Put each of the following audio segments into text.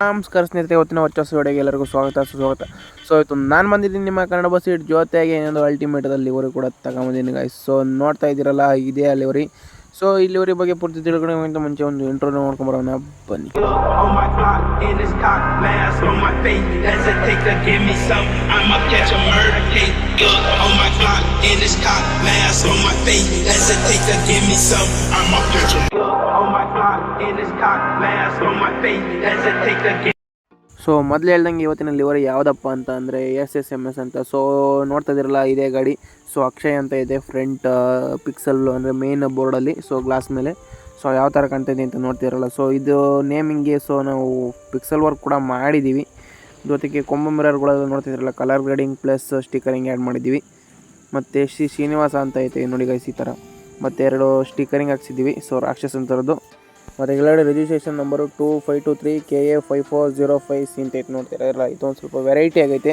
ನಮಸ್ಕಾರ ಸ್ನೇಹಿತರೆ, ಇವತ್ತಿನ ಹೊಸ ವಿಡಿಯೋಗೆ ಎಲ್ಲರಿಗೂ ಸ್ವಾಗತ. ಸೊ ಇವತ್ತು ನಾನು ಬಂದಿದ್ದೀನಿ ನಿಮ್ಮ ಕನ್ನಡ ಬಸ್ ಸೀಟ್ ಜೊತೆಗೆ ಇನ್ನೊಂದು ಅಲ್ಟಿಮೇಟದಲ್ಲಿ ಲಿವರಿ ಕೂಡ ತಗೊಂಬಂದಿದ್ದೀನಿ ಗೈಸ್. ಸೊ ನೋಡ್ತಾ ಇದ್ದೀರಲ್ಲ, ಇದೇ ಲಿವರಿ. ಸೊ ಈ ಲಿವರಿ ಬಗ್ಗೆ ಪೂರ್ತಿ ತಿಳ್ಕೊಳ್ಳೋಕ್ಕಿಂತ ಮುಂಚೆ ಒಂದು ಇಂಟ್ರೋ ನೋಡ್ಕೊಂಬರೋಣ ಬನ್ನಿ. ಸೊ ಮೊದಲು ಹೇಳ್ದಂಗೆ ಇವತ್ತಿನ ಲಿವರಿ ಯಾವುದಪ್ಪ ಅಂತ ಅಂದರೆ SSMS ಅಂತ. ಸೊ ನೋಡ್ತಾ ಇದ್ದೀರಲ್ಲ, ಇದೇ ಗಾಡಿ. ಸೊ ಅಕ್ಷಯ್ ಅಂತ ಇದೆ ಫ್ರಂಟ್ ಪಿಕ್ಸಲ್ ಅಂದರೆ ಮೇನ್ ಬೋರ್ಡಲ್ಲಿ, ಸೊ ಗ್ಲಾಸ್ ಮೇಲೆ. ಸೊ ಯಾವ ಥರ ಕಾಣ್ತಾಯಿದೆ ಅಂತ ನೋಡ್ತಿರಲ್ಲ. ಸೊ ಇದು ನೇಮಿಂಗ್ಗೆ ಸೊ ನಾವು ಪಿಕ್ಸಲ್ ವರ್ಕ್ ಕೂಡ ಮಾಡಿದ್ದೀವಿ. ಜೊತೆಗೆ ಕೊಂಬ ಮಿರರ್ಗಳೆಲ್ಲ ನೋಡ್ತಿದ್ರಲ್ಲ, colour grading plus stickering add ಮಾಡಿದ್ದೀವಿ. ಮತ್ತು ಶ್ರೀನಿವಾಸ ಅಂತ ಐತೆ ನೋಡಿ ಗೈಸ್, ಈ ಥರ. ಮತ್ತು 2 ಸ್ಟಿಕರಿಂಗ್ ಹಾಕ್ಸಿದ್ದೀವಿ. ಸೊ ರಾಕ್ಷಸ್ ಅಂತರದ್ದು. ಮತ್ತು ಕೆಳಗಡೆ ರಿಜಿಸ್ಟ್ರೇಷನ್ ನಂಬರು 2523 KA5405C ಅಂತ ಐತೆ ನೋಡ್ತಿರಲ್ಲ. ಇದೊಂದು ಸ್ವಲ್ಪ ವೆರೈಟಿ ಆಗೈತೆ.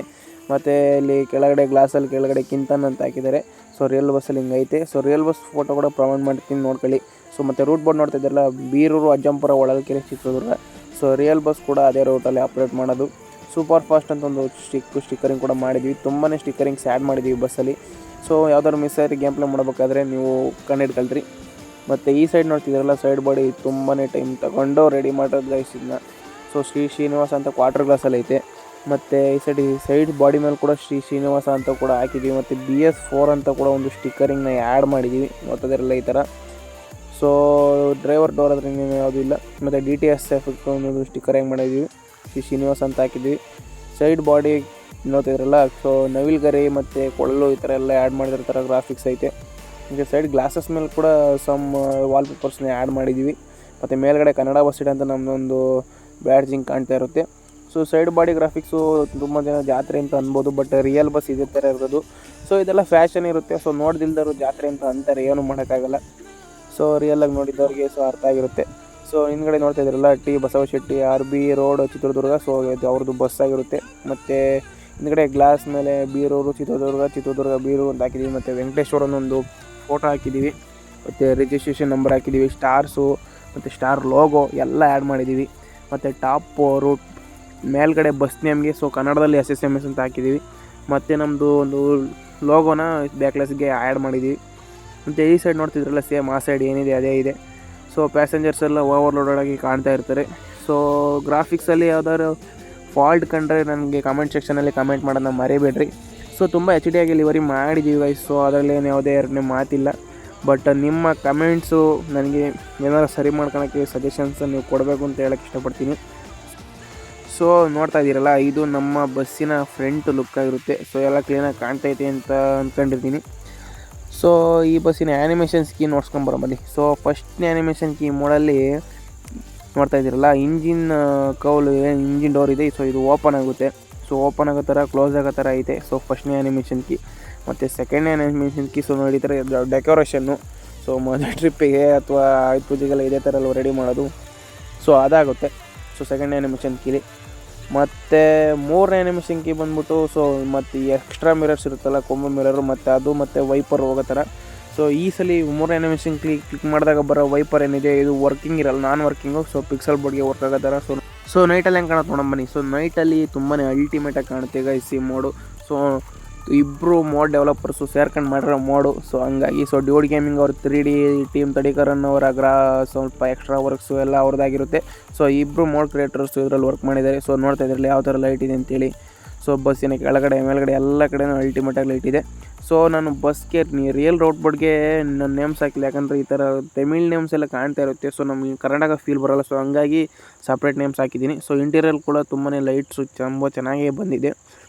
ಮತ್ತು ಇಲ್ಲಿ ಕೆಳಗಡೆ ಗ್ಲಾಸಲ್ಲಿ ಕೆಳಗಡೆ ಕಿಂತನ್ ಅಂತ ಹಾಕಿದ್ದಾರೆ. ಸೊ ರಿಯಲ್ ಬಸ್ಸಲ್ಲಿ ಹಿಂಗೈತೆ. ಸೊ ರಿಯಲ್ ಬಸ್ ಫೋಟೋ ಕೂಡ ಪ್ರೊವೈಡ್ ಮಾಡ್ತೀನಿ, ನೋಡ್ಕೊಳ್ಳಿ. ಸೊ ಮತ್ತು ರೂಟ್ ಬೋರ್ಡ್ ನೋಡ್ತಾ ಇದ್ದಾರಲ್ಲ, Birur, Ajjampura, Holalkere, Chitradurga. So real bus ಕೂಡ ಅದೇ ರೂಟಲ್ಲಿ ಆಪ್ರೇಟ್ ಮಾಡೋದು. ಸೂಪರ್ ಫಾಸ್ಟ್ ಅಂತ ಒಂದು ಸ್ಟಿಕರಿಂಗ್ ಕೂಡ ಮಾಡಿದ್ವಿ. ತುಂಬಾ ಸ್ಟಿಕರಿಂಗ್ಸ್ ಆ್ಯಡ್ ಮಾಡಿದ್ದೀವಿ ಬಸ್ಸಲ್ಲಿ. ಸೊ ಯಾವ್ದಾದ್ರು ಮಿಸ್ ಆಗಿ ಗೇಮ್ ಪ್ಲೇ ಮಾಡಬೇಕಾದ್ರೆ ನೀವು ಕಂಡಿಡ್ಕೊಳ್ತೀರಿ. ಮತ್ತು ಈ ಸೈಡ್ ನೋಡ್ತಿದ್ದೀರಲ್ಲ, ಸೈಡ್ ಬಾಡಿ ತುಂಬಾ ಟೈಮ್ ತಗೊಂಡು ರೆಡಿ ಮಾಡೋದು ಗೈಸ್ ಇದನ್ನ. ಸೊ ಶ್ರೀನಿವಾಸ ಅಂತ ಕ್ವಾರ್ಟರ್ ಗ್ಲಾಸಲ್ಲಿ ಐತೆ. ಮತ್ತು ಈ ಸೈಡ್ ಬಾಡಿ ಮೇಲೆ ಕೂಡ ಶ್ರೀನಿವಾಸ ಅಂತ ಕೂಡ ಹಾಕಿದ್ದೀವಿ. ಮತ್ತು BS4 ಅಂತ ಕೂಡ ಒಂದು ಸ್ಟಿಕರಿಂಗ್ನ ಆ್ಯಡ್ ಮಾಡಿದ್ದೀವಿ, ನೋಡ್ತಿದ್ದೀರಲ್ಲ ಈ ಥರ. ಸೊ ಡ್ರೈವರ್ ಡೋರ್ ಹತ್ರ ಇನ್ನೇನು ಯಾವುದೂ ಇಲ್ಲ. ಮತ್ತು DTS ಎಫೆಕ್ಟ್ ಒಂದು ಸ್ಟಿಕರ್ ಹೆಂಗೆ ಮಾಡಿದ್ದೀವಿ, ಶ್ರೀನಿವಾಸ ಅಂತ ಹಾಕಿದ್ದೀವಿ. ಸೈಡ್ ಬಾಡಿ ನೋಡ್ತಿದ್ರಲ್ಲ, ಸೊ ನವಿಲ್ ಗರಿ ಮತ್ತು ಕೊಳ್ಳು ಈ ಥರ ಎಲ್ಲ ಆ್ಯಡ್ ಮಾಡಿರೋ ಥರ ಗ್ರಾಫಿಕ್ಸ್ ಐತೆ. ಈಗ ಸೈಡ್ ಗ್ಲಾಸಸ್ ಮೇಲೆ ಕೂಡ ಸಮ್ ವಾಲ್ಪೇಪರ್ಸ್ನ ಆ್ಯಡ್ ಮಾಡಿದ್ದೀವಿ. ಮತ್ತು ಮೇಲ್ಗಡೆ ಕನ್ನಡ ಬಸ್ ಸೀಟ್ ಅಂತ ನಮ್ಮದೊಂದು ಬ್ಯಾಡ್ಜಿಂಗ್ ಕಾಣ್ತಾ ಇರುತ್ತೆ. ಸೊ ಸೈಡ್ ಬಾಡಿ ಗ್ರಾಫಿಕ್ಸು ತುಂಬ ಜನ ಜಾತ್ರೆ ಅಂತ ಅನ್ಬೋದು, ಬಟ್ ರಿಯಲ್ ಬಸ್ ಇದೇ ಥರ ಇರೋದು. ಸೊ ಇದೆಲ್ಲ ಫ್ಯಾಷನ್ ಇರುತ್ತೆ. ಸೊ ನೋಡ್ದಿಲ್ದರು ಜಾತ್ರೆ ಅಂತ ಅಂತಾರೆ, ಏನೂ ಮಾಡೋಕ್ಕಾಗಲ್ಲ. ಸೊ ರಿಯಲಾಗಿ ನೋಡಿದ್ದವ್ರಿಗೆ ಸೊ ಅರ್ಥ ಆಗಿರುತ್ತೆ. ಸೊ ಹಿಂದ್ಗಡೆ ನೋಡ್ತಾ ಇದ್ರಲ್ಲ, T Basavashetty RB road Chitradurga. So ಇದು ಅವ್ರದ್ದು ಬಸ್ ಆಗಿರುತ್ತೆ. ಮತ್ತು ಹಿಂದ್ಗಡೆ ಗ್ಲಾಸ್ ಮೇಲೆ ಬೀರೂರು ಚಿತ್ರದುರ್ಗ ಬೀರೂರು ಅಂತ ಹಾಕಿದ್ದೀವಿ. ಮತ್ತು ವೆಂಕಟೇಶ್ವರನೊಂದು ಫೋಟೋ ಹಾಕಿದ್ದೀವಿ. ಮತ್ತು ರಿಜಿಸ್ಟ್ರೇಷನ್ ನಂಬರ್ ಹಾಕಿದ್ದೀವಿ. ಸ್ಟಾರ್ಸು ಮತ್ತು ಸ್ಟಾರ್ ಲೋಗೋ ಎಲ್ಲ ಆ್ಯಡ್ ಮಾಡಿದ್ದೀವಿ. ಮತ್ತು ಟಾಪ್ ರೂಟ್ ಮೇಲ್ಗಡೆ ಬಸ್ ನೇಮ್ಗೆ ಸೊ ಕನ್ನಡದಲ್ಲಿ SSMS ಅಂತ ಹಾಕಿದ್ದೀವಿ. ಮತ್ತು ನಮ್ಮದು ಒಂದು ಲೋಗೋನ ಬ್ಯಾಕ್ಲೆಸ್ಗೆ ಆ್ಯಡ್ ಮಾಡಿದ್ದೀವಿ. ಮತ್ತು ಈ ಸೈಡ್ ನೋಡ್ತಿದ್ರಲ್ಲ, ಸೇಮ್ ಆ ಸೈಡ್ ಏನಿದೆ ಅದೇ ಇದೆ. ಸೊ ಪ್ಯಾಸೆಂಜರ್ಸ್ ಎಲ್ಲ ಓವರ್ಲೋಡೆಡ್ ಆಗಿ ಕಾಣ್ತಾ ಇರ್ತಾರೆ. ಸೊ ಗ್ರಾಫಿಕ್ಸಲ್ಲಿ ಯಾವ್ದಾದ್ರು ಫಾಲ್ಟ್ ಕಂಡ್ರೆ ನನಗೆ ಕಮೆಂಟ್ ಸೆಕ್ಷನಲ್ಲಿ ಕಮೆಂಟ್ ಮಾಡೋದನ್ನ ಮರಿಬೇಡ್ರಿ. ಸೊ ತುಂಬ HD ಆಗಿ ಲಿವರಿ ಮಾಡಿದ್ದೀವಿ ಗೈಸ್. ಸೊ ಅದರಲ್ಲಿ ಏನು ಯಾವುದೇ ಎರಡನೇ ಮಾತಿಲ್ಲ. ಬಟ್ ನಿಮ್ಮ ಕಮೆಂಟ್ಸು ನನಗೆ ಏನಾದ್ರು ಸರಿ ಮಾಡ್ಕೊಳಕ್ಕೆ ಸಜೆಷನ್ಸ್ ನೀವು ಕೊಡಬೇಕು ಅಂತ ಹೇಳೋಕ್ಕೆ ಇಷ್ಟಪಡ್ತೀನಿ. ಸೊ ನೋಡ್ತಾ ಇದ್ದೀರಲ್ಲ, ಇದು ನಮ್ಮ ಬಸ್ಸಿನ ಫ್ರಂಟ್ ಲುಕ್ ಆಗಿರುತ್ತೆ. ಸೊ ಎಲ್ಲ ಕ್ಲೀನಾಗಿ ಕಾಣ್ತೈತೆ ಅಂತ ಅಂದ್ಕೊಂಡಿರ್ತೀನಿ. ಸೊ ಈ ಬಸ್ಸಿನ ಆ್ಯನಿಮೇಷನ್ಸ್ ಕೀ ನೋಡ್ಸ್ಕೊಂಬರೋಬಲ್ಲಿ. ಸೊ ಫಸ್ಟ್ನೇ ಆ್ಯನಿಮೇಷನ್ ಕೀ ಮೋಡಲ್ಲಿ ನೋಡ್ತಾ ಇದ್ದೀರಲ್ಲ, ಇಂಜಿನ್ ಕೌಲು ಇಂಜಿನ್ ಡೋರ್ ಇದೆ. ಸೊ ಇದು ಓಪನ್ ಆಗುತ್ತೆ. ಸೊ ಓಪನ್ ಆಗೋ ಥರ ಕ್ಲೋಸ್ ಆಗೋ ಥರ ಐತೆ. ಸೊ ಫಸ್ಟ್ನೇ ಆ್ಯನಿಮೇಷನ್ ಕೀ. ಮತ್ತು ಸೆಕೆಂಡ್ನೇ ಆ್ಯನಿಮೇಷನ್ ಕೀ ಸೊ ನೋಡಿದರೆ ಡೆಕೋರೇಷನ್ನು. ಸೊ ಮೊದಲ ಟ್ರಿಪ್ಪಿಗೆ ಅಥವಾ ಆಯುಧ ಪೂಜೆಗೆಲ್ಲ ಇದೇ ಥರ ಎಲ್ಲ ರೆಡಿ ಮಾಡೋದು. ಸೊ ಅದಾಗುತ್ತೆ. ಸೊ ಸೆಕೆಂಡ್ ಆ್ಯನಿಮೇಷನ್ ಕೀಲಿ. ಮತ್ತು ಮೂರನೇ ಆ್ಯನಿಮೇಷನ್ ಕೀ ಬಂದ್ಬಿಟ್ಟು ಸೊ ಮತ್ತು ಈ ಎಕ್ಸ್ಟ್ರಾ ಮಿರರ್ಸ್ ಇರುತ್ತಲ್ಲ, ಕೊಂಬ ಮಿರರು ಮತ್ತು ಅದು ಮತ್ತು ವೈಪರ್ ಹೋಗೋ ಥರ. ಸೊ ಈ ಸಲ ಮೂರನೇ ಆ್ಯನಿಮೇಷನ್ ಕ್ಲಿಕ್ ಮಾಡಿದಾಗ ಬರೋ ವೈಪರ್ ಏನಿದೆ, ಇದು ವರ್ಕಿಂಗ್ ಇರಲ್ಲ, ನಾನ್ ವರ್ಕಿಂಗು. ಸೊ ಪಿಕ್ಸಲ್ ಬೋರ್ಡ್ಗೆ ವರ್ಕ್ ಆಗೋ ಥರ. ಸೊ ನೈಟಲ್ಲಿ ಹೆಂಗೆ ಕಾಣುತ್ತೆ ನೋಡಂಬನ್ನಿ. ಸೊ ನೈಟಲ್ಲಿ ತುಂಬಾ ಅಲ್ಟಿಮೇಟಾಗಿ ಕಾಣುತ್ತೆ ಗೈಸ್ ಈ ಮೋಡು. ಸೊ ಇಬ್ಬರು ಮೋಡ್ ಡೆವಲಪರ್ಸು ಸೇರ್ಕೊಂಡು ಮಾಡಿರೋ ಮೋಡು. ಸೊ ಹಂಗಾಗಿ ಸೊ ಡ್ಯೂಡ್ ಗೇಮಿಂಗ್ ಅವ್ರ 3D ಟೀಮ್ ತಡಿಕರನ್ ಅವರ ಸ್ವಲ್ಪ ಎಕ್ಸ್ಟ್ರಾ ವರ್ಕ್ಸು ಎಲ್ಲ ಅವ್ರದ್ದಾಗಿರುತ್ತೆ. ಸೊ ಇಬ್ಬರು ಮೋಡ್ ಕ್ರಿಯೇಟರ್ಸು ಇದರಲ್ಲಿ ವರ್ಕ್ ಮಾಡಿದ್ದಾರೆ. ಸೊ ನೋಡ್ತಾ ಇದ್ರಲ್ಲಿ ಯಾವ ಥರ ಲೈಟ್ ಇದೆ ಅಂತೇಳಿ. ಸೊ ಬಸ್ಸಿನ ಕೆಳಗಡೆ ಮೇಲ್ಗಡೆ ಎಲ್ಲ ಕಡೆನೂ ಅಲ್ಟಿಮೇಟಾಗಿ ಲೈಟ್ ಇದೆ. ಸೊ ನಾನು ಬಸ್ಗೆ ರಿಯಲ್ ರೋಡ್ ಬೋರ್ಡ್ಗೆ ನನ್ನ ನೇಮ್ಸ್ ಹಾಕಿಲ್ಲ, ಯಾಕಂದರೆ ಈ ಥರ ತಮಿಳ್ ನೇಮ್ಸ್ ಎಲ್ಲ ಕಾಣ್ತಾ ಇರುತ್ತೆ. ಸೊ ನಮಗೆ ಕರ್ನಾಟಕ ಫೀಲ್ ಬರೋಲ್ಲ. ಸೊ ಹಂಗಾಗಿ ಸಪ್ರೇಟ್ ನೇಮ್ಸ್ ಹಾಕಿದ್ದೀನಿ. ಸೊ ಇಂಟೀರಿಯರ್ ಕೂಡ ತುಂಬಾ ಲೈಟ್ಸು ತುಂಬ ಚೆನ್ನಾಗೇ ಬಂದಿದೆ.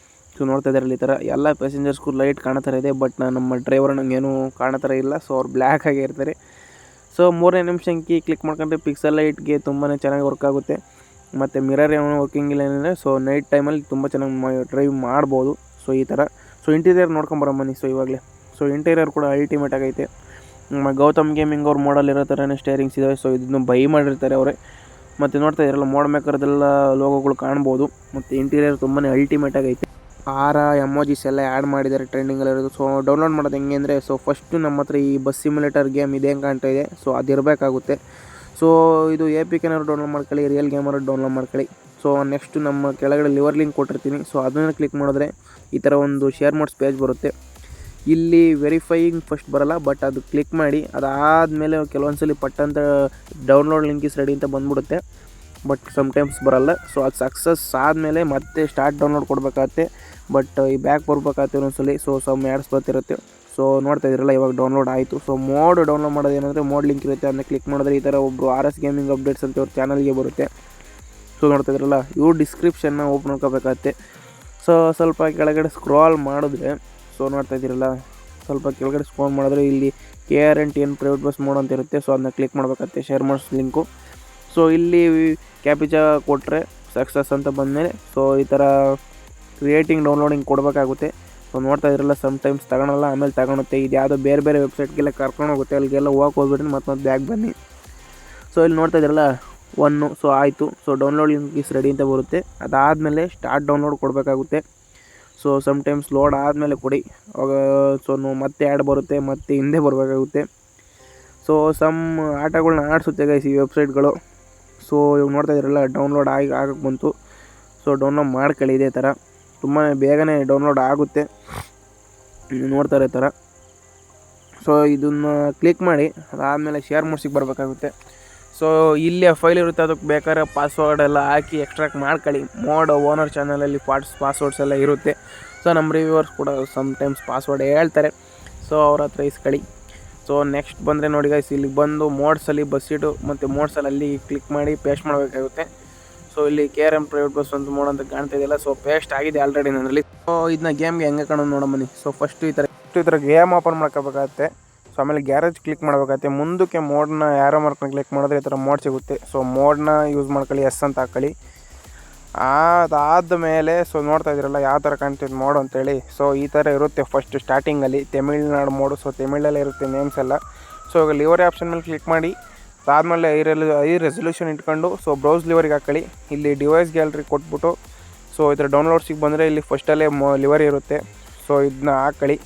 ಸೊ ನೋಡ್ತಾ ಇದ್ದಾರಲ್ಲಿ ಈ ಥರ ಎಲ್ಲ ಪ್ಯಾಸೆಂಜರ್ಸ್ಗೂ ಲೈಟ್ ಕಾಣೋ ಥರ ಇದೆ. ಬಟ್ ನಮ್ಮ ಡ್ರೈವರ್ ನನಗೇನು ಕಾಣೋ ಥರ ಇಲ್ಲ. ಸೊ ಅವ್ರು ಬ್ಲ್ಯಾಕ್ ಆಗೇ ಇರ್ತಾರೆ. ಸೊ ಮೂರನೇ ನಿಮಿಷ ಕೀ ಕ್ಲಿಕ್ ಮಾಡ್ಕೊಂಡ್ರೆ ಪಿಕ್ಸಲ್ ಲೈಟ್ಗೆ ತುಂಬಾ ಚೆನ್ನಾಗಿ ವರ್ಕ್ ಆಗುತ್ತೆ. ಮತ್ತು ಮಿರರ್ ಏನೋ ವರ್ಕಿಂಗ್ ಇಲ್ಲ ಏನಿದೆ. ಸೊ ನೈಟ್ ಟೈಮಲ್ಲಿ ತುಂಬ ಚೆನ್ನಾಗಿ ಡ್ರೈವ್ ಮಾಡ್ಬೋದು. ಸೊ ಈ ಥರ. ಸೊ ಇಂಟೀರಿಯರ್ ನೋಡ್ಕೊಂಬರಮ್ಮನಿ. ಸೊ ಇವಾಗಲೇ ಸೊ ಇಂಟೀರಿಯರ್ ಕೂಡ ಅಲ್ಟಿಮೇಟ್ ಆಗೈತೆ. ನಮ್ಮ ಗೌತಮ್ ಗೇಮಿಂಗ್ ಅವ್ರ ಮಾಡಲಿರೋ ಥರನೇ ಸ್ಟೇರಿಂಗ್ಸ್ ಇದ್ದಾವೆ. ಸೊ ಇದನ್ನು ಬೈ ಮಾಡಿರ್ತಾರೆ ಅವರೇ. ಮತ್ತು ನೋಡ್ತಾ ಇದ್ದಾರಲ್ಲ, ಮೋಡ್ ಮೇಕರ್ದೆಲ್ಲ ಲೋಗೋಗಳು ಕಾಣ್ಬೋದು. ಮತ್ತು ಇಂಟೀರಿಯರ್ ತುಂಬಾ ಅಲ್ಟಿಮೇಟ್ ಆಗೈತೆ. ಎಮೋಜಿಸ್ ಎಲ್ಲ ಆ್ಯಡ್ ಮಾಡಿದ್ದಾರೆ ಟ್ರೆಂಡಿಂಗಲ್ಲಿರೋದು. ಸೊ ಡೌನ್ಲೋಡ್ ಮಾಡೋದು ಹೆಂಗೆ ಅಂದರೆ, ಸೊ ಫಸ್ಟು ನಮ್ಮ ಹತ್ರ ಈ ಬಸ್ ಸಿಮ್ಯುಲೇಟರ್ ಗೇಮ್ ಇದೆ ಹೆಂಗೆ ಕಾಣ್ತಾ ಇದೆ. ಸೊ ಅದು ಇರಬೇಕಾಗುತ್ತೆ. ಸೊ ಇದು APK ಏನಾದ್ರು ಡೌನ್ಲೋಡ್ ಮಾಡ್ಕೊಳ್ಳಿ, ರಿಯಲ್ ಗೇಮರು ಡೌನ್ಲೋಡ್ ಮಾಡ್ಕೊಳ್ಳಿ. ಸೊ ನೆಕ್ಸ್ಟ್ ನಮ್ಮ ಕೆಳಗಡೆ ಲಿವರ್ ಲಿಂಕ್ ಕೊಟ್ಟಿರ್ತೀನಿ. ಸೊ ಅದನ್ನು ಕ್ಲಿಕ್ ಮಾಡಿದ್ರೆ ಈ ಥರ ಒಂದು ಶೇರ್ ಮೋಡ್ಸ್ ಪೇಜ್ ಬರುತ್ತೆ. ಇಲ್ಲಿ ವೆರಿಫೈಯಿಂಗ್ ಫಸ್ಟ್ ಬರೋಲ್ಲ, ಬಟ್ ಅದು ಕ್ಲಿಕ್ ಮಾಡಿ ಅದಾದಮೇಲೆ ಕೆಲವೊಂದ್ಸಲಿ ಪಟ್ಟಂತ ಡೌನ್ಲೋಡ್ ಲಿಂಕ್ ಇಸ್ ರೆಡಿ ಅಂತ ಬಂದ್ಬಿಡುತ್ತೆ, ಬಟ್ ಸಮ್ಟೈಮ್ಸ್ ಬರೋಲ್ಲ. ಸೊ ಅದು ಸಕ್ಸಸ್ ಆದಮೇಲೆ ಮತ್ತೆ ಸ್ಟಾರ್ಟ್ ಡೌನ್ಲೋಡ್ ಕೊಡಬೇಕಾಗತ್ತೆ, ಬಟ್ ಈ ಬ್ಯಾಕ್ ಬರ್ಬೇಕಾಗತ್ತೆ ಒಂದೊಂದ್ಸಲಿ. ಸೊ ಸಮ್ ಆ್ಯಡ್ಸ್ ಬರ್ತಿರುತ್ತೆ. ಸೊ ನೋಡ್ತಾ ಇದ್ದೀರಲ್ಲ, ಇವಾಗ ಡೌನ್ಲೋಡ್ ಆಯಿತು. ಸೊ ಮೋಡ್ ಡೌನ್ಲೋಡ್ ಮಾಡೋದು ಏನಂದರೆ ಮೋಡ್ ಲಿಂಕ್ ಇರುತ್ತೆ, ಅದನ್ನ ಕ್ಲಿಕ್ ಮಾಡಿದ್ರೆ ಈ ಥರ ಒಬ್ಬರು RS ಗೇಮಿಂಗ್ ಅಪ್ಡೇಟ್ಸ್ ಅಂತ ಅವ್ರ ಚಾನಲ್ಗೆ ಬರುತ್ತೆ. ಸೊ ನೋಡ್ತಾ ಇದ್ರಲ್ಲ, ಇವ್ರು ಡಿಸ್ಕ್ರಿಪ್ಷನ್ನ ಓಪನ್ ಮಾಡ್ಕೋಬೇಕಾಗತ್ತೆ. ಸೊ ಸ್ವಲ್ಪ ಕೆಳಗಡೆ ಸ್ಕ್ರಾಲ್ ಮಾಡಿದ್ರೆ, ಸೊ ನೋಡ್ತಾ ಇದ್ದೀರಲ್ಲ, ಸ್ವಲ್ಪ ಕೆಳಗಡೆ ಸ್ಕ್ರಾಲ್ ಮಾಡಿದ್ರೆ ಇಲ್ಲಿ KRN10 ಪ್ರೈವೇಟ್ ಬಸ್ ಮೋಡ್ ಅಂತ ಇರುತ್ತೆ. ಸೊ ಅದನ್ನ ಕ್ಲಿಕ್ ಮಾಡಬೇಕಾಗತ್ತೆ, ಶೇರ್ ಮಾಡ್ಸ್ ಲಿಂಕು. ಸೊ ಇಲ್ಲಿ ಕ್ಯಾಪಿಚಾ ಕೊಟ್ಟರೆ ಸಕ್ಸಸ್ ಅಂತ ಬಂದಮೇಲೆ ಸೊ ಈ ಥರ ಕ್ರಿಯೇಟಿಂಗ್ ಡೌನ್ಲೋಡಿಂಗ್ ಕೊಡಬೇಕಾಗುತ್ತೆ. ಸೊ ನೋಡ್ತಾ ಇದ್ರಲ್ಲ, ಸಮ್ಟೈಮ್ಸ್ ತಗೊಳಲ್ಲ, ಆಮೇಲೆ ತಗೊಳುತ್ತೆ. ಇದು ಯಾವುದೋ ಬೇರೆ ಬೇರೆ ವೆಬ್ಸೈಟ್ಗೆಲ್ಲ ಕರ್ಕೊಂಡು ಹೋಗುತ್ತೆ, ಅಲ್ಲಿಗೆಲ್ಲ ಹೋಗ್ಬಿಟ್ರೆ ಮತ್ತೆ ಬ್ಯಾಗ್ ಬನ್ನಿ. ಸೊ ಇಲ್ಲಿ ನೋಡ್ತಾ ಇದ್ರಲ್ಲ 1, ಸೊ ಆಯಿತು. So download link is ready ಅಂತ ಬರುತ್ತೆ. ಅದಾದಮೇಲೆ ಸ್ಟಾರ್ಟ್ ಡೌನ್ಲೋಡ್ ಕೊಡಬೇಕಾಗುತ್ತೆ. ಸೊ ಸಮ್ಟೈಮ್ಸ್ ಲೋಡ್ ಆದಮೇಲೆ ಕೊಡಿ, ಅವಾಗ ಸೊ ಮತ್ತೆ ಆ್ಯಡ್ ಬರುತ್ತೆ, ಮತ್ತೆ ಹಿಂದೆ ಬರಬೇಕಾಗುತ್ತೆ. ಸೊ ಸಮ್ ಆಟಗಳನ್ನ ಆಡಿಸುತ್ತೆ ಗೈಸ್ ಈ ವೆಬ್ಸೈಟ್ಗಳು. ಸೊ ಇವಾಗ ನೋಡ್ತಾ ಇದ್ರಲ್ಲ, ಡೌನ್ಲೋಡ್ ಆಗಕ್ಕೆ ಬಂತು. ಸೊ ಡೌನ್ಲೋಡ್ ಮಾಡ್ಕೊಳ್ಳಿ, ಇದೇ ಥರ ತುಂಬಾ ಬೇಗನೆ ಡೌನ್ಲೋಡ್ ಆಗುತ್ತೆ, ನೋಡ್ತಾ ಇರೋ ಥರ. ಸೊ ಇದನ್ನು ಕ್ಲಿಕ್ ಮಾಡಿ ಅದಾದಮೇಲೆ ಶೇರ್ ಮೋಡ್ಸಿಗೆ ಬರಬೇಕಾಗುತ್ತೆ. ಸೊ ಇಲ್ಲಿ ಫೈಲ್ ಇರುತ್ತೆ, ಅದಕ್ಕೆ ಬೇಕಾದ್ರೆ ಪಾಸ್ವರ್ಡ್ ಎಲ್ಲ ಹಾಕಿ ಎಕ್ಸ್ಟ್ರಾಕ್ಟ್ ಮಾಡ್ಕೊಳ್ಳಿ. ಮೋಡ್ ಓನರ್ ಚಾನಲಲ್ಲಿ ಪಾಸ್ವರ್ಡ್ಸ್ ಎಲ್ಲ ಇರುತ್ತೆ. ಸೊ ನಮ್ಮ ರಿವ್ಯೂವರ್ಸ್ ಕೂಡ ಸಮ್ಟೈಮ್ಸ್ ಪಾಸ್ವರ್ಡ್ ಹೇಳ್ತಾರೆ, ಸೊ ಅವ್ರ ಹತ್ರ ಇಸ್ಕೊಳ್ಳಿ. ಸೊ ನೆಕ್ಸ್ಟ್ ಬಂದರೆ ನೋಡಿ ಗೈಸ್, ಇಲ್ಲಿ ಬಂದು ಮೋಡ್ಸಲ್ಲಿ ಬಸ್ ಸೀಟು ಮತ್ತು ಮೋಡ್ಸಲ್ಲಿ ಅಲ್ಲಿ ಕ್ಲಿಕ್ ಮಾಡಿ ಪೇಸ್ಟ್ ಮಾಡಬೇಕಾಗುತ್ತೆ. ಸೊ ಇಲ್ಲಿ KRN ಪ್ರೈವೇಟ್ ಬಸ್ ಒಂದು ಮೋಡ್ ಅಂತ ಕಾಣ್ತಾ ಇದೆಯಲ್ಲ, ಸೊ ಪೇಸ್ಟ್ ಆಗಿದೆ ಆಲ್ರೆಡಿ ನನ್ನಲ್ಲಿ. ಸೊ ಇದನ್ನ ಗೇಮ್ಗೆ ಹೆಂಗೆ ಕಾಣೋದು ನೋಡೋ ಬನ್ನಿ. ಸೊ ಫಸ್ಟು ಈ ಥರ ಗೇಮ್ ಓಪನ್ ಮಾಡ್ಕೋಬೇಕಾಗತ್ತೆ. ಸೊ ಆಮೇಲೆ ಗ್ಯಾರೇಜ್ ಕ್ಲಿಕ್ ಮಾಡಬೇಕಾಗತ್ತೆ. ಮುಂದಕ್ಕೆ ಮೋಡ್ನ ಯಾರೋ ಮಾರ್ಕ್ನ ಕ್ಲಿಕ್ ಮಾಡಿದ್ರೆ ಈ ಥರ ಮೋಡ್ ಸಿಗುತ್ತೆ. ಸೊ ಮೋಡ್ನ ಯೂಸ್ ಮಾಡ್ಕೊಳ್ಳಿ, ಎಸ್ ಅಂತ ಹಾಕೊಳ್ಳಿ. ಅದಾದಮೇಲೆ ಸೊ ನೋಡ್ತಾ ಇದ್ದೀರಲ್ಲ ಯಾವ ಥರ ಕಾಣ್ತಿದ್ದು ಮೋಡ್ ಅಂತೇಳಿ. ಸೊ ಈ ಥರ ಇರುತ್ತೆ ಫಸ್ಟ್ ಸ್ಟಾರ್ಟಿಂಗಲ್ಲಿ ತಮಿಳ್ನಾಡು ಮೋಡು. ಸೊ ತಮಿಳಲ್ಲೇ ಇರುತ್ತೆ ನೇಮ್ಸ್ ಎಲ್ಲ. ಸೊ ಈಗ ಲಿವರಿ ಆಪ್ಷನ್ ಮೇಲೆ ಕ್ಲಿಕ್ ಮಾಡಿ, ಅದಾದಮೇಲೆ ಐ ರೆಸಲ್ಯೂಷನ್ ಇಟ್ಕೊಂಡು ಸೊ ಬ್ರೌಸ್ ಲಿವರಿಗೆ ಹಾಕೊಳ್ಳಿ. ಇಲ್ಲಿ ಡಿವೈಸ್ ಗ್ಯಾಲರಿ ಕೊಟ್ಬಿಟ್ಟು ಸೊ ಈ ಥರ ಡೌನ್ಲೋಡ್ಸಿಗೆ ಬಂದರೆ ಇಲ್ಲಿ ಫಸ್ಟಲ್ಲೇ ಲಿವರಿ ಇರುತ್ತೆ. ಸೊ ಇದನ್ನ ಹಾಕೊಳ್ಳಿ.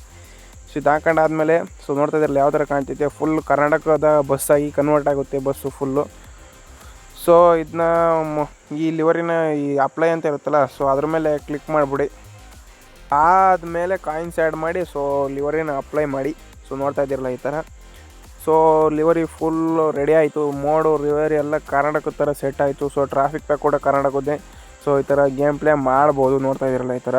ಸೊ ಇದು ಹಾಕೊಂಡಾದ್ಮೇಲೆ ಸೊ ನೋಡ್ತಾ ಇದ್ರಲ್ಲಿ ಯಾವ ಥರ ಕಾಣ್ತಿದೆ, ಫುಲ್ ಕರ್ನಾಟಕದ ಬಸ್ಸಾಗಿ ಕನ್ವರ್ಟ್ ಆಗುತ್ತೆ ಬಸ್ಸು ಫುಲ್ಲು. ಸೊ ಇದನ್ನ ಈ ಲಿವರಿನ ಈ ಅಪ್ಲೈ ಅಂತ ಇರುತ್ತಲ್ಲ, ಸೊ ಅದ್ರ ಮೇಲೆ ಕ್ಲಿಕ್ ಮಾಡಿಬಿಡಿ. ಆದಮೇಲೆ ಕಾಯಿನ್ಸ್ ಆ್ಯಡ್ ಮಾಡಿ ಸೊ ಲಿವರಿನ ಅಪ್ಲೈ ಮಾಡಿ. ಸೊ ನೋಡ್ತಾ ಇದ್ದೀರಲ್ಲ ಈ ಥರ. ಸೊ ಲಿವರಿ ಫುಲ್ ರೆಡಿ ಆಯಿತು. ಮೋಡು ಲಿವರಿ ಎಲ್ಲ ಕರ್ನಾಟಕದ ಥರ ಸೆಟ್ ಆಯಿತು. ಸೊ ಟ್ರಾಫಿಕ್ ಪ್ಯಾಕ್ ಕೂಡ ಕರ್ನಾಟಕದ್ದೇ. ಸೊ ಈ ಥರ ಗೇಮ್ ಪ್ಲೇ ಮಾಡ್ಬೋದು, ನೋಡ್ತಾ ಇದ್ದೀರಲ್ಲ ಈ ಥರ.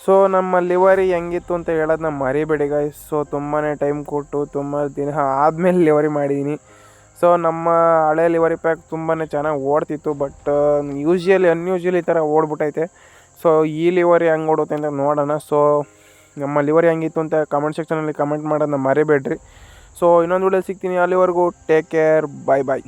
ಸೊ ನಮ್ಮ ಲಿವರಿ ಹೆಂಗಿತ್ತು ಅಂತ ಹೇಳೋದನ್ನ ಮರಿಬೇಡಿ ಗೈಸ್. ಸೊ ತುಂಬಾ ಟೈಮ್ ಕೊಟ್ಟು ತುಂಬ ದಿನ ಆದಮೇಲೆ ಲಿವರಿ ಮಾಡಿದ್ದೀನಿ. ಸೊ ನಮ್ಮ ಹಳೆ ಲಿವರಿ ಪ್ಯಾಕ್ ತುಂಬಾ ಚೆನ್ನಾಗಿ ಓಡ್ತಿತ್ತು, ಬಟ್ ಅನ್ಯೂಶುವಲಿ ಈ ಥರ ಓಡ್ಬಿಟ್ಟೈತೆ. ಸೊ ಈ ಲಿವರಿ ಹೆಂಗೆ ಓಡುತ್ತೆ ಅಂತ ನೋಡೋಣ. ಸೊ ನಮ್ಮ ಲಿವರಿ ಹೆಂಗಿತ್ತು ಅಂತ ಕಮೆಂಟ್ ಸೆಕ್ಷನಲ್ಲಿ ಕಮೆಂಟ್ ಮಾಡೋದನ್ನ ಮರಿಬೇಡ್ರಿ. ಸೊ ಇನ್ನೊಂದು ವಿಡಿಯೋ ಸಿಗ್ತೀನಿ, ಅಲ್ಲಿವರೆಗೂ ಟೇಕ್ ಕೇರ್, ಬಾಯ್ ಬಾಯ್.